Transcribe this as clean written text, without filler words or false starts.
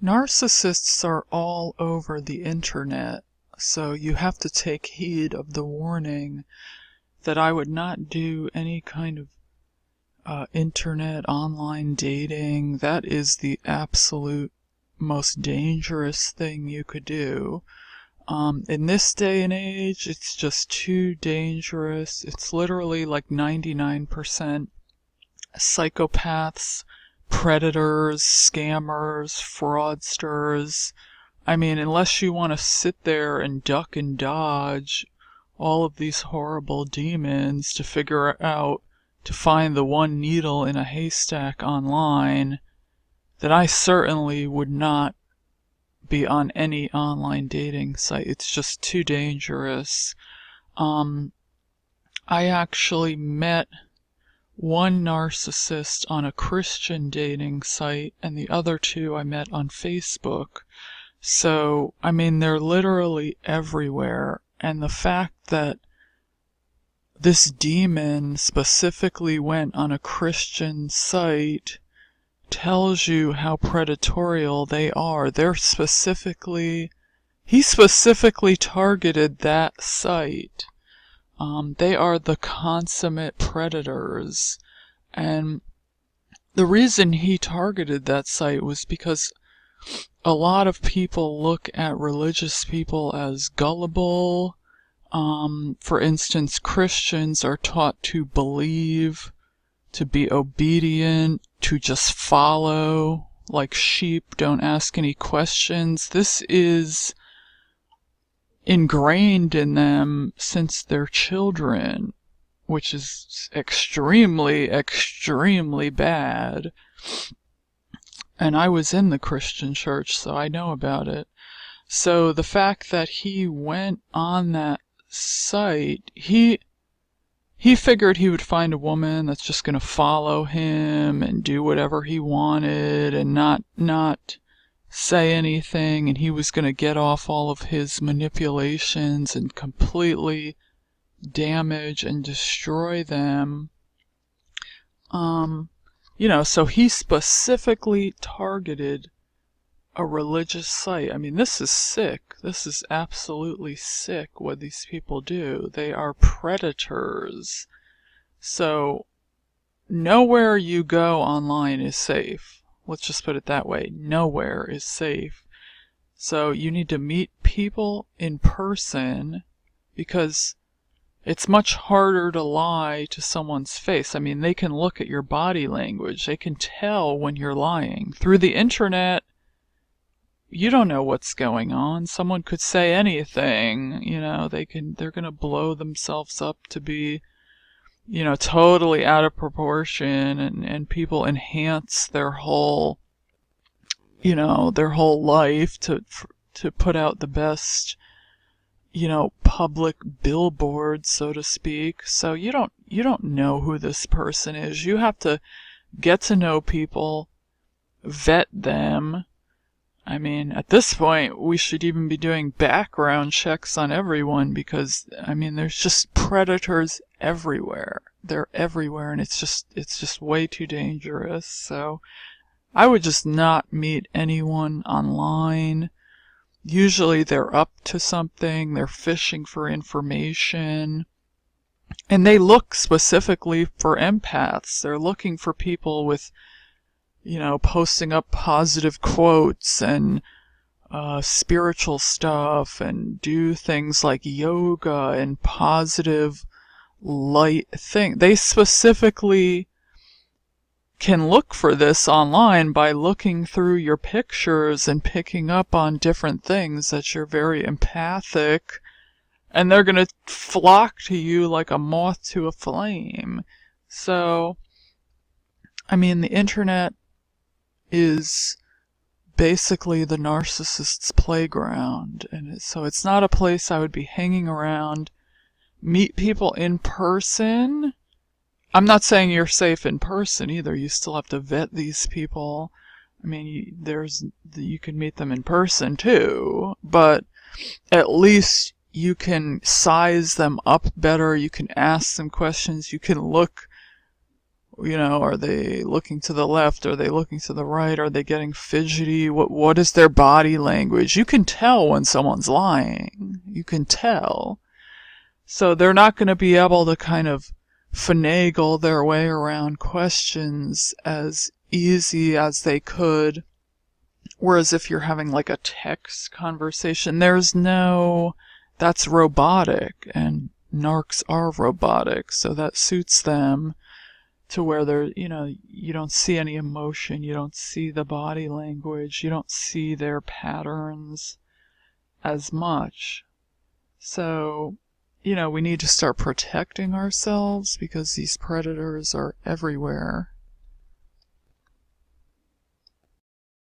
Narcissists are all over the internet, so you have to take heed of the warning that I would not do any kind of internet online dating. That is the absolute most dangerous thing you could do. In this day and age, it's just too dangerous. It's literally like 99% psychopaths, predators, scammers, fraudsters. I mean, unless you want to sit there and duck and dodge all of these horrible demons to figure out, to find the one needle in a haystack online, then I certainly would not be on any online dating site. It's just too dangerous. I actually met one narcissist on a Christian dating site, and the other two I met on Facebook. So, I mean, they're literally everywhere. And the fact that this demon specifically went on a Christian site tells you how predatorial they are. He specifically targeted that site. They are the consummate predators. And the reason he targeted that site was because a lot of people look at religious people as gullible. For instance, Christians are taught to believe, to be obedient, to just follow like sheep, don't ask any questions. This is ingrained in them since they're children, which is extremely, extremely bad. And I was in the Christian church, so I know about it. So the fact that he went on that site, he figured he would find a woman that's just going to follow him and do whatever he wanted and not say anything, and he was going to get off all of his manipulations and completely damage and destroy them. So he specifically targeted a religious site. I mean, this is sick. This is absolutely sick what these people do. They are predators. So nowhere you go online is safe. Let's just put it that way. Nowhere is safe. So you need to meet people in person, because it's much harder to lie to someone's face. I mean, they can look at your body language. They can tell when you're lying. Through the internet, you don't know what's going on. Someone could say anything, they're going to blow themselves up to be, totally out of proportion, and people enhance their whole life to put out the best, public billboard, so to speak. So you don't know who this person is. You have to get to know people, vet them. I mean, at this point, we should even be doing background checks on everyone, because, I mean, there's just predators everywhere. They're everywhere, and it's just way too dangerous. So I would just not meet anyone online. Usually they're up to something, they're fishing for information, and they look specifically for empaths. They're looking for people with, posting up positive quotes and spiritual stuff, and do things like yoga and positive light thing. They specifically can look for this online by looking through your pictures and picking up on different things that you're very empathic, and they're going to flock to you like a moth to a flame. So, I mean, the internet is basically the narcissist's playground, and so it's not a place I would be hanging around. Meet people in person. I'm not saying you're safe in person either. You still have to vet these people. I mean, you can meet them in person too, but at least you can size them up better. You can ask them questions. You can look Are they looking to the left? Are they looking to the right? Are they getting fidgety? What is their body language? You can tell when someone's lying. You can tell. So they're not going to be able to kind of finagle their way around questions as easy as they could. Whereas if you're having like a text conversation, that's robotic, and narcs are robotic, so that suits them to where you don't see any emotion, you don't see the body language, you don't see their patterns as much. So, we need to start protecting ourselves because these predators are everywhere.